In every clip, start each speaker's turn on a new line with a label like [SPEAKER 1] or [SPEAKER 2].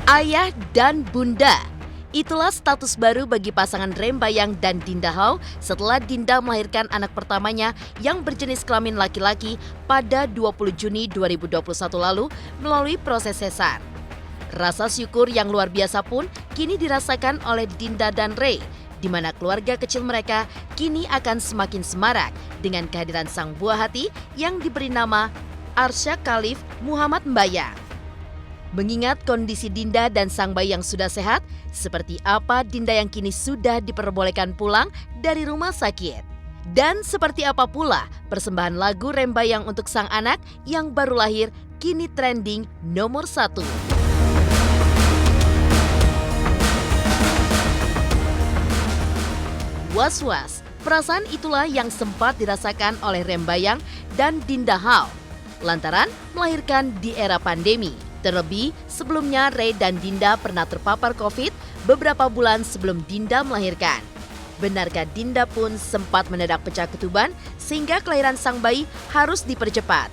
[SPEAKER 1] Ayah dan Bunda. Itulah status baru bagi pasangan Rembayang dan Dinda Hau setelah Dinda melahirkan anak pertamanya yang berjenis kelamin laki-laki pada 20 Juni 2021 lalu melalui proses sesar. Rasa syukur yang luar biasa pun kini dirasakan oleh Dinda dan Ray, di mana keluarga kecil mereka kini akan semakin semarak dengan kehadiran sang buah hati yang diberi nama Arsya Khalif Muhammad Mbayang. Mengingat kondisi Dinda dan sang bayi yang sudah sehat, seperti apa Dinda yang kini sudah diperbolehkan pulang dari rumah sakit? Dan seperti apa pula persembahan lagu Rembayang untuk sang anak yang baru lahir kini trending nomor 1. Was-was, perasaan itulah yang sempat dirasakan oleh Rembayang dan Dinda Hau lantaran melahirkan di era pandemi. Terlebih, sebelumnya Ray dan Dinda pernah terpapar COVID beberapa bulan sebelum Dinda melahirkan. Benarkah Dinda pun sempat mendadak pecah ketuban sehingga kelahiran sang bayi harus dipercepat?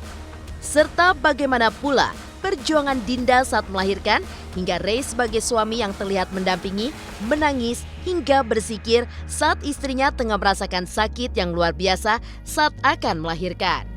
[SPEAKER 1] Serta bagaimana pula perjuangan Dinda saat melahirkan hingga Ray sebagai suami yang terlihat mendampingi, menangis hingga bersikir saat istrinya tengah merasakan sakit yang luar biasa saat akan melahirkan.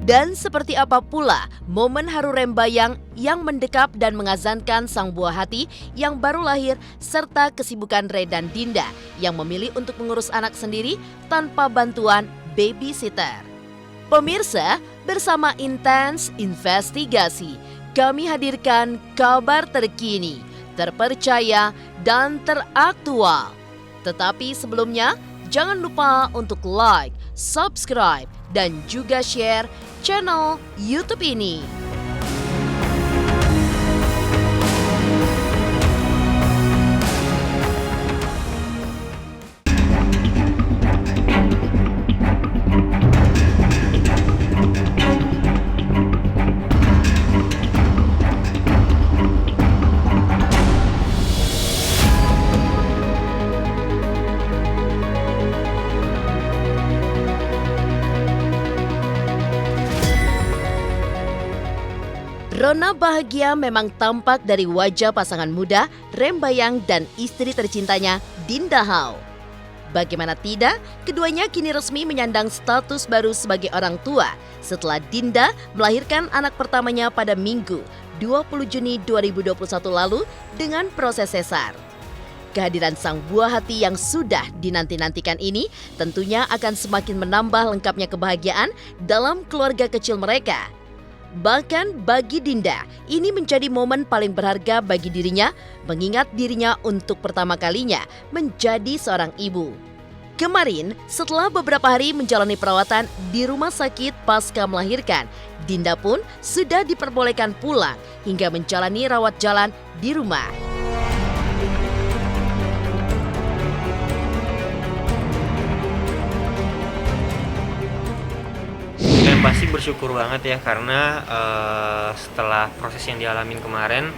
[SPEAKER 1] Dan seperti apa pula momen haru Rembayang yang mendekap dan mengazankan sang buah hati yang baru lahir serta kesibukan Ray dan Dinda yang memilih untuk mengurus anak sendiri tanpa bantuan babysitter. Pemirsa, bersama Intens Investigasi, kami hadirkan kabar terkini, terpercaya, dan teraktual. Tetapi sebelumnya, jangan lupa untuk like, subscribe, dan juga share channel YouTube ini. Rona bahagia memang tampak dari wajah pasangan muda Rembayang dan istri tercintanya Dinda Hau. Bagaimana tidak, keduanya kini resmi menyandang status baru sebagai orang tua setelah Dinda melahirkan anak pertamanya pada Minggu 20 Juni 2021 lalu dengan proses sesar. Kehadiran sang buah hati yang sudah dinanti-nantikan ini tentunya akan semakin menambah lengkapnya kebahagiaan dalam keluarga kecil mereka. Bahkan bagi Dinda, ini menjadi momen paling berharga bagi dirinya, mengingat dirinya untuk pertama kalinya menjadi seorang ibu. Kemarin, setelah beberapa hari menjalani perawatan di rumah sakit pasca melahirkan, Dinda pun sudah diperbolehkan pulang hingga menjalani rawat jalan di rumah.
[SPEAKER 2] Yang pasti bersyukur banget ya karena setelah proses yang dialamin kemarin,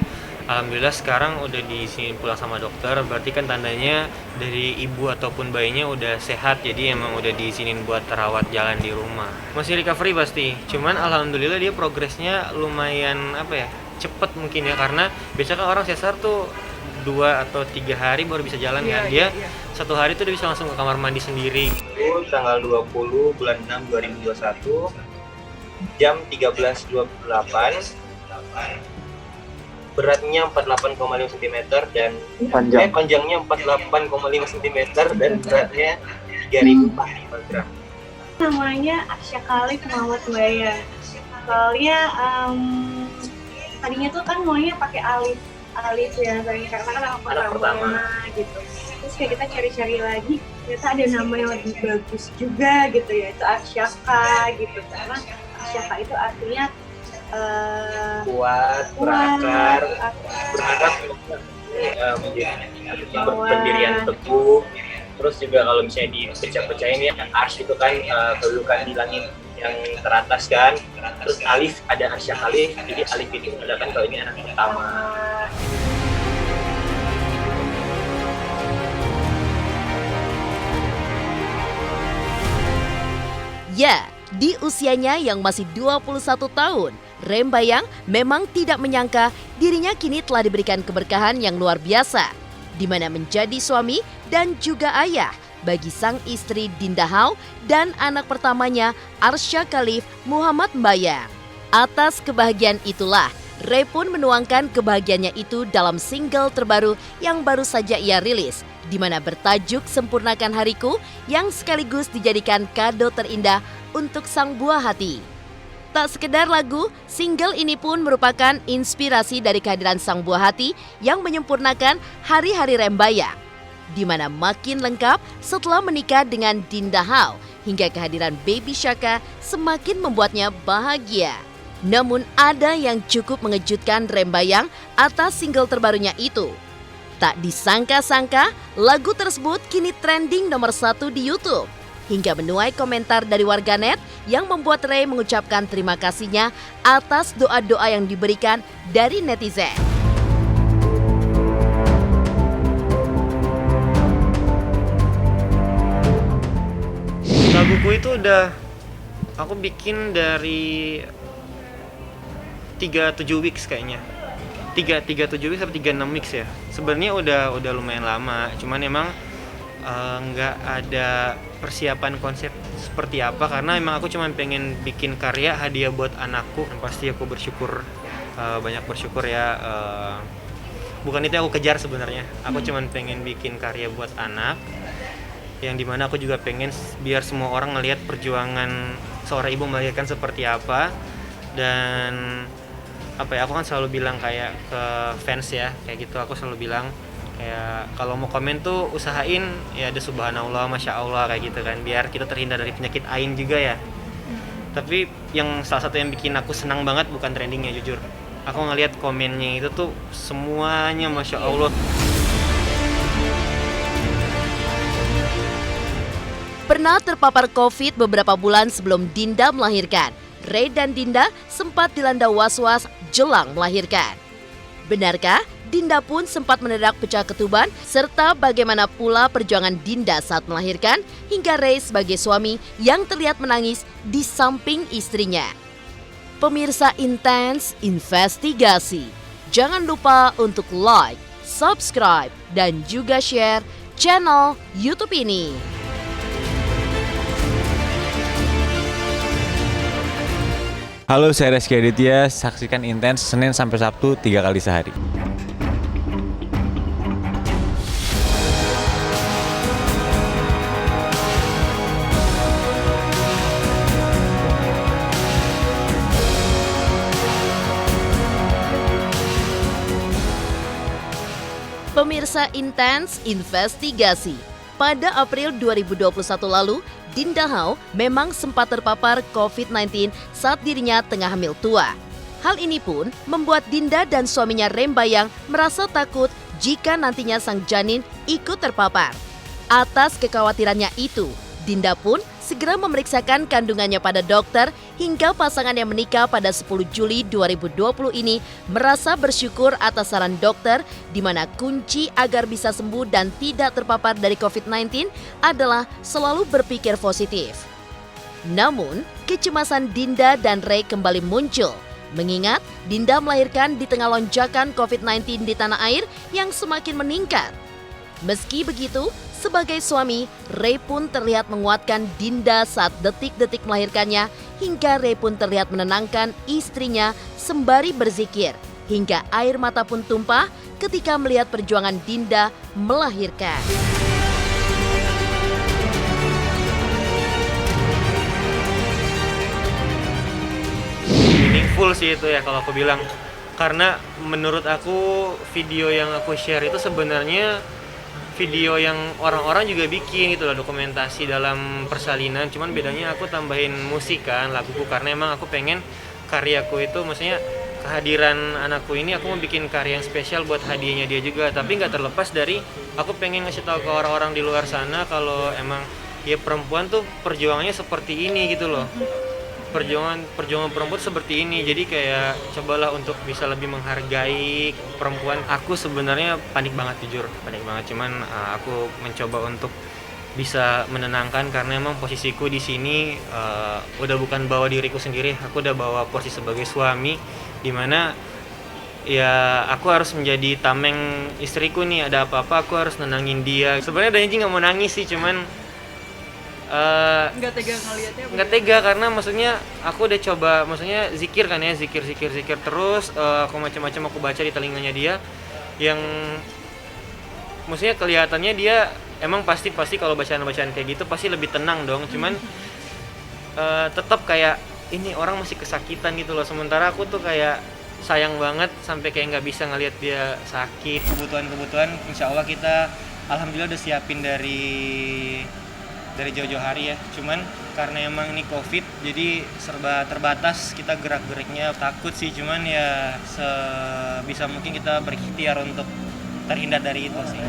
[SPEAKER 2] alhamdulillah sekarang udah disini pulang sama dokter. Berarti kan tandanya dari ibu ataupun bayinya udah sehat, jadi emang udah diizinin buat rawat jalan di rumah. Masih recovery pasti, cuman alhamdulillah dia progresnya lumayan cepet mungkin ya, karena biasanya kan orang sesar tuh 2 atau 3 hari baru bisa jalan kan. Dia 1 hari tuh dia bisa langsung ke kamar mandi sendiri.
[SPEAKER 3] Tanggal 20 bulan 6 2021 jam 13.28, beratnya 48,5 cm dan panjangnya 48,5 cm dan beratnya 3.045 gram.
[SPEAKER 4] Namanya Arsya Khalif Muhammad Mbayang. Soalnya tadinya tuh kan maunya pakai Alif ya, karena kan anak pertama gitu. Terus kayak kita cari-cari lagi, ternyata ada nama yang lebih bagus juga gitu ya, itu Arsyaka gitu. Karena Arsyaka itu artinya
[SPEAKER 3] kuat, berakar, berharap menjadi berdirian teguh. Terus juga kalau misalnya dipecah-pecahin ya, Ars itu kan kedudukan di langit yang teratas kan. Terus Alif ada Arsya Khalif, jadi Alif itu adalah kan kalau ini anak pertama.
[SPEAKER 1] Ya, di usianya yang masih 21 tahun, Rembayang memang tidak menyangka dirinya kini telah diberikan keberkahan yang luar biasa, di mana menjadi suami dan juga ayah bagi sang istri Dinda Hau dan anak pertamanya Arsya Khalif Muhammad Mbayang. Atas kebahagiaan itulah, Ray pun menuangkan kebahagiaannya itu dalam single terbaru yang baru saja ia rilis, di mana bertajuk Sempurnakan Hariku yang sekaligus dijadikan kado terindah untuk sang buah hati. Tak sekedar lagu, single ini pun merupakan inspirasi dari kehadiran sang buah hati yang menyempurnakan hari-hari Rembayang, di mana makin lengkap setelah menikah dengan Dinda Hau hingga kehadiran baby Shaka semakin membuatnya bahagia. Namun ada yang cukup mengejutkan Rembayang atas single terbarunya itu. Tak disangka-sangka, lagu tersebut kini trending nomor 1 di YouTube, hingga menuai komentar dari warganet yang membuat Ray mengucapkan terima kasihnya atas doa-doa yang diberikan dari netizen.
[SPEAKER 2] Laguku itu udah aku bikin dari 37 weeks kayaknya. 37 weeks atau 36 weeks ya. Sebenarnya udah lumayan lama, cuman emang nggak ada persiapan konsep seperti apa karena emang aku cuma pengen bikin karya hadiah buat anakku. Pasti aku bersyukur, banyak bersyukur ya. Bukan itu yang aku kejar sebenarnya. Aku cuma pengen bikin karya buat anak, yang dimana aku juga pengen biar semua orang ngelihat perjuangan seorang ibu melahirkan seperti apa. Dan apa ya, aku kan selalu bilang kayak ke fans ya, kayak gitu aku selalu bilang kayak kalau mau komen tuh usahain ya ada subhanallah, masya Allah kayak gitu kan, biar kita terhindar dari penyakit ain juga ya. Tapi yang salah satu yang bikin aku senang banget bukan trendingnya, jujur aku ngelihat komennya itu tuh semuanya masya Allah.
[SPEAKER 1] Pernah terpapar COVID beberapa bulan sebelum Dinda melahirkan, Ray dan Dinda sempat dilanda was-was jelang melahirkan. Benarkah Dinda pun sempat mendadak pecah ketuban, serta bagaimana pula perjuangan Dinda saat melahirkan hingga Ray sebagai suami yang terlihat menangis di samping istrinya? Pemirsa Intens Investigasi, jangan lupa untuk like, subscribe, dan juga share channel YouTube ini.
[SPEAKER 5] Halo, saya Reski Aditya. Saksikan Intens Senin sampai Sabtu 3 kali sehari.
[SPEAKER 1] Pemirsa Intens Investigasi, pada April 2021 lalu, Dinda Hau memang sempat terpapar COVID-19 saat dirinya tengah hamil tua. Hal ini pun membuat Dinda dan suaminya Rembayang merasa takut jika nantinya sang janin ikut terpapar. Atas kekhawatirannya itu, Dinda pun segera memeriksakan kandungannya pada dokter hingga pasangan yang menikah pada 10 Juli 2020 ini merasa bersyukur atas saran dokter, di mana kunci agar bisa sembuh dan tidak terpapar dari COVID-19 adalah selalu berpikir positif. Namun, kecemasan Dinda dan Ray kembali muncul, mengingat Dinda melahirkan di tengah lonjakan COVID-19 di tanah air yang semakin meningkat. Meski begitu, sebagai suami, Ray pun terlihat menguatkan Dinda saat detik-detik melahirkannya, hingga Ray pun terlihat menenangkan istrinya sembari berzikir, hingga air mata pun tumpah ketika melihat perjuangan Dinda melahirkan.
[SPEAKER 2] Meaningful sih itu ya kalau aku bilang, karena menurut aku video yang aku share itu sebenarnya video yang orang-orang juga bikin gitu loh, dokumentasi dalam persalinan, cuman bedanya aku tambahin musik kan laguku, karena emang aku pengen karyaku itu, maksudnya kehadiran anakku ini aku mau bikin karya yang spesial buat hadiahnya dia juga, tapi nggak terlepas dari aku pengen ngasih tahu ke orang-orang di luar sana kalau emang ya perempuan tuh perjuangannya seperti ini gitu loh. Perjuangan perempuan seperti ini, jadi kayak cobalah untuk bisa lebih menghargai perempuan. Aku sebenarnya panik banget, jujur panik banget, cuman aku mencoba untuk bisa menenangkan karena emang posisiku di sini udah bukan bawa diriku sendiri, aku udah bawa posisi sebagai suami, dimana ya aku harus menjadi tameng istriku nih, ada apa-apa aku harus nenangin dia. Sebenarnya Danji nggak mau nangis sih, cuman
[SPEAKER 6] Nggak tega ngelihatnya.
[SPEAKER 2] nggak tega karena maksudnya aku udah coba, maksudnya zikir kan ya, zikir terus, aku macam-macam aku baca di telinganya dia, yang maksudnya kelihatannya dia emang pasti kalau bacaan kayak gitu pasti lebih tenang dong, cuman tetap kayak ini orang masih kesakitan gitu loh, sementara aku tuh kayak sayang banget sampai kayak nggak bisa ngelihat dia sakit. Kebutuhan insya Allah kita alhamdulillah udah siapin dari jauh-jauh hari ya, cuman karena emang ini COVID jadi serba terbatas kita gerak-geriknya. Takut sih, cuman ya sebisa mungkin kita berikhtiar untuk terhindar dari itu sih.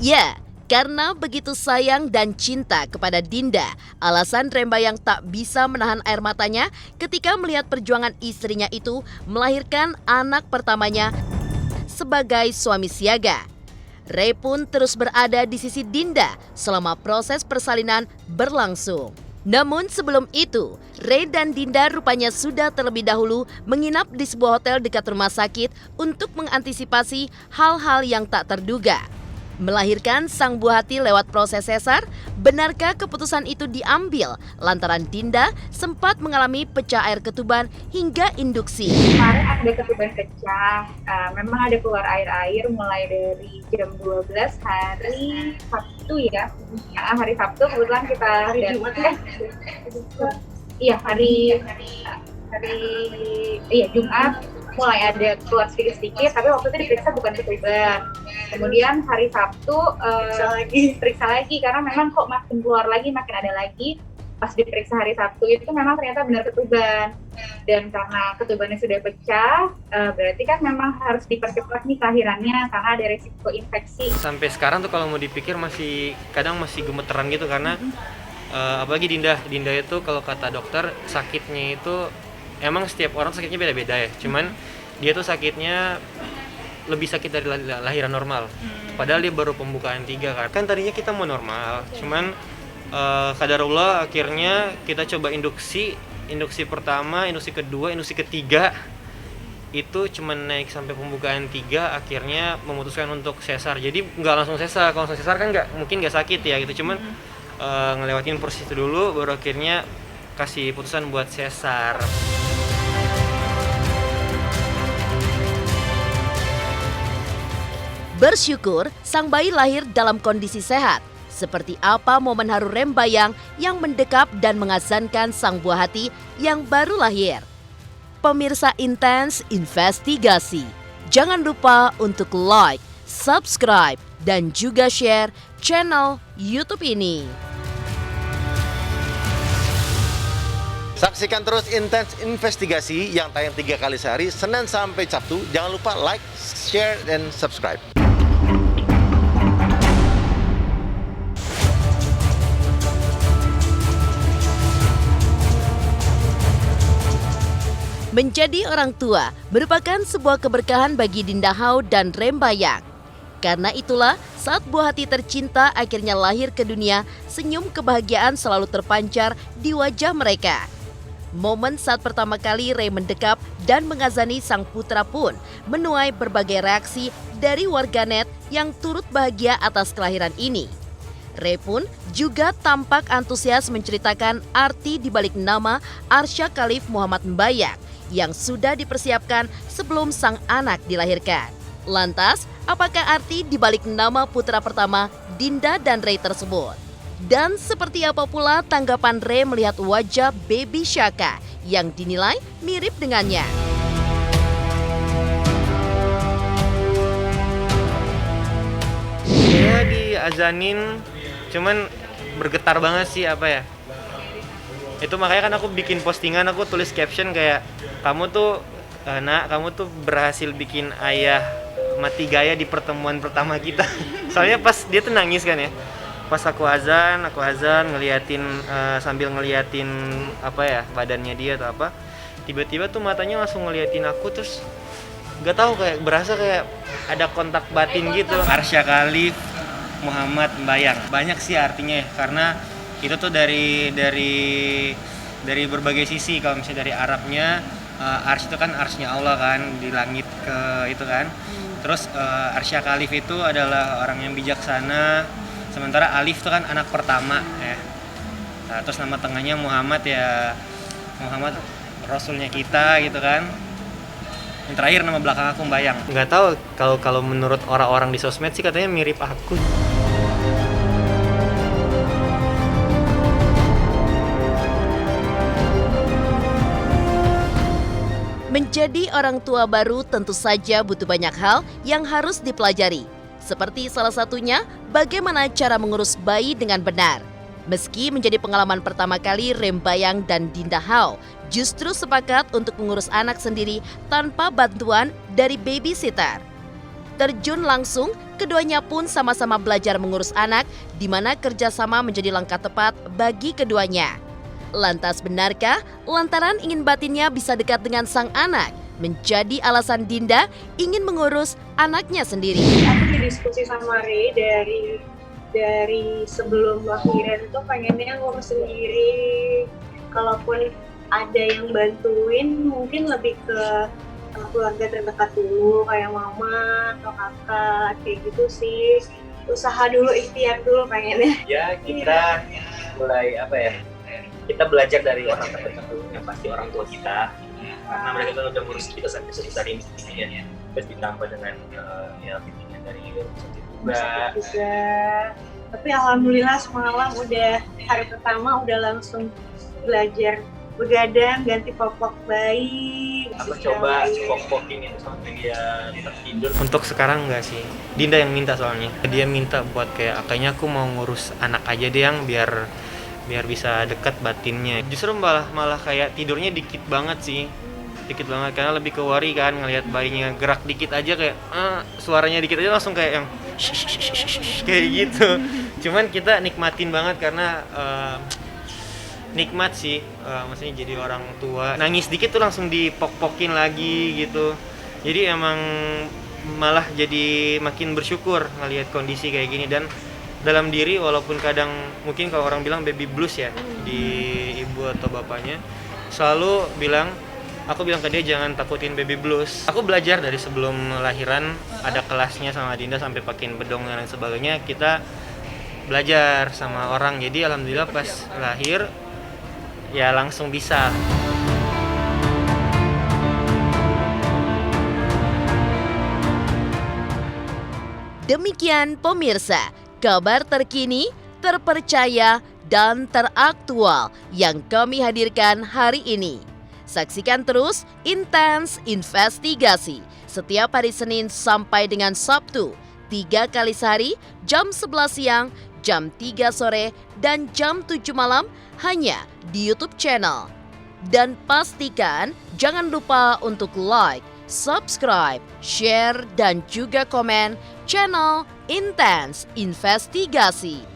[SPEAKER 1] Ya, karena begitu sayang dan cinta kepada Dinda, alasan Rembayang tak bisa menahan air matanya ketika melihat perjuangan istrinya itu melahirkan anak pertamanya sebagai suami siaga. Ray pun terus berada di sisi Dinda selama proses persalinan berlangsung. Namun sebelum itu, Ray dan Dinda rupanya sudah terlebih dahulu menginap di sebuah hotel dekat rumah sakit untuk mengantisipasi hal-hal yang tak terduga. Melahirkan sang buah hati lewat proses sesar, benarkah keputusan itu diambil lantaran Dinda sempat mengalami pecah air ketuban hingga induksi?
[SPEAKER 4] Kemarin ada ketuban pecah, memang ada keluar air mulai dari jam 12 hari Sabtu ya. Hari Sabtu kebetulan kita Jumat mulai ada keluar sedikit, tapi waktu itu diperiksa bukan ketuban. Kemudian hari Sabtu periksa lagi karena memang kok makin keluar lagi, makin ada lagi. Pas diperiksa hari Sabtu itu memang ternyata benar ketuban. Dan karena ketubannya sudah pecah, berarti kan memang harus dipercepat nih kelahirannya karena ada risiko infeksi.
[SPEAKER 2] Sampai sekarang tuh kalau mau dipikir kadang masih gemeteran gitu karena apalagi Dinda itu kalau kata dokter sakitnya itu emang setiap orang sakitnya beda-beda ya, cuman dia tuh sakitnya lebih sakit dari lahiran normal. Padahal dia baru pembukaan 3 kan tadinya kita mau normal, cuman qadarullah akhirnya kita coba induksi pertama, induksi kedua, induksi ketiga itu cuman naik sampai pembukaan 3, akhirnya memutuskan untuk sesar. Jadi nggak langsung sesar, kalau langsung sesar kan mungkin nggak sakit ya gitu, cuman ngelewatin proses itu dulu baru akhirnya kasih putusan buat sesar.
[SPEAKER 1] Bersyukur sang bayi lahir dalam kondisi sehat. Seperti apa momen haru Rembayang yang mendekap dan mengazankan sang buah hati yang baru lahir. Pemirsa Intens Investigasi, jangan lupa untuk like, subscribe, dan juga share channel YouTube ini.
[SPEAKER 7] Saksikan terus Intens Investigasi yang tayang 3 kali sehari, Senin sampai Sabtu. Jangan lupa like, share, dan subscribe.
[SPEAKER 1] Menjadi orang tua merupakan sebuah keberkahan bagi Dinda Hao dan Rembayang. Karena itulah, saat buah hati tercinta akhirnya lahir ke dunia, senyum kebahagiaan selalu terpancar di wajah mereka. Momen saat pertama kali Ray mendekap dan mengazani sang putra pun menuai berbagai reaksi dari warganet yang turut bahagia atas kelahiran ini. Ray pun juga tampak antusias menceritakan arti dibalik nama Arsya Khalif Muhammad Mbayang yang sudah dipersiapkan sebelum sang anak dilahirkan. Lantas, apakah arti dibalik nama putra pertama Dinda dan Ray tersebut? Dan seperti apa pula tanggapan Ray melihat wajah baby Shaka yang dinilai mirip dengannya?
[SPEAKER 2] Ya diazanin, cuman bergetar banget sih apa ya. Itu makanya kan aku bikin postingan, aku tulis caption kayak, kamu tuh kamu tuh berhasil bikin ayah mati gaya di pertemuan pertama kita. Soalnya pas dia tuh nangis kan ya, pas aku azan ngeliatin sambil ngeliatin apa ya badannya dia atau apa, tiba-tiba tuh matanya langsung ngeliatin aku, terus nggak tahu kayak berasa kayak ada kontak batin gitu. Arsya Khalif, Muhammad Bayang. Banyak sih artinya ya, karena itu tuh dari berbagai sisi. Kalau misalnya dari Arabnya, Ars itu kan arsnya Allah kan, di langit ke itu kan. Terus Arsya Khalif itu adalah orang yang bijaksana. Sementara Alif itu kan anak pertama ya. Nah, terus nama tengahnya Muhammad ya, Muhammad Rasulnya kita gitu kan. Yang terakhir nama belakang aku Bayang. Nggak tahu kalau menurut orang-orang di sosmed sih katanya mirip aku.
[SPEAKER 1] Menjadi orang tua baru tentu saja butuh banyak hal yang harus dipelajari. Seperti salah satunya, bagaimana cara mengurus bayi dengan benar. Meski menjadi pengalaman pertama kali, Rembayang dan Dinda Hao justru sepakat untuk mengurus anak sendiri tanpa bantuan dari babysitter. Terjun langsung, keduanya pun sama-sama belajar mengurus anak, di mana kerjasama menjadi langkah tepat bagi keduanya. Lantas benarkah lantaran ingin batinnya bisa dekat dengan sang anak menjadi alasan Dinda ingin mengurus anaknya sendiri?
[SPEAKER 4] Aku berdiskusi sama Ray dari sebelum lahiran tuh pengennya ngurus sendiri. Kalaupun ada yang bantuin mungkin lebih ke keluarga terdekat dulu kayak mama atau kakak kayak gitu sih. Usaha dulu, ikhtiar dulu pengennya.
[SPEAKER 3] Ya kita mulai kita belajar dari orang terdekat dulu, yang pasti orang tua kita, karena mereka kan udah ngurus kita sampai sebesar ini ya. Terus ditambah dengan bimbingan dari rumah sakit juga.
[SPEAKER 4] Tapi alhamdulillah semalam udah hari pertama udah langsung belajar begadang, ganti popok bayi.
[SPEAKER 3] Aku coba pok-pokin itu sampai dia tertidur.
[SPEAKER 2] Untuk sekarang enggak sih, Dinda yang minta soalnya. Dia minta buat kayaknya aku mau ngurus anak aja deh yang biar bisa dekat batinnya. Justru malah kayak tidurnya dikit banget sih. Dikit banget karena lebih ke worry kan ngelihat bayinya gerak dikit aja kayak suaranya dikit aja langsung kayak yang kayak gitu. Cuman kita nikmatin banget karena nikmat sih, maksudnya jadi orang tua. Nangis dikit tuh langsung dipok-pokin lagi gitu. Jadi emang malah jadi makin bersyukur ngelihat kondisi kayak gini. Dan dalam diri, walaupun kadang mungkin kalau orang bilang baby blues ya di ibu atau bapaknya, selalu aku bilang ke dia jangan takutin baby blues. Aku belajar dari sebelum lahiran, ada kelasnya sama Dinda sampai pakein bedong dan lain sebagainya. Kita belajar sama orang, jadi alhamdulillah pas lahir ya langsung bisa.
[SPEAKER 1] Demikian pemirsa, kabar terkini, terpercaya, dan teraktual yang kami hadirkan hari ini. Saksikan terus Intens Investigasi setiap hari Senin sampai dengan Sabtu, 3 kali sehari, jam 11 siang, jam 3 sore, dan jam 7 malam hanya di YouTube channel. Dan pastikan jangan lupa untuk like, subscribe, share, dan juga komen channel Intens Investigasi.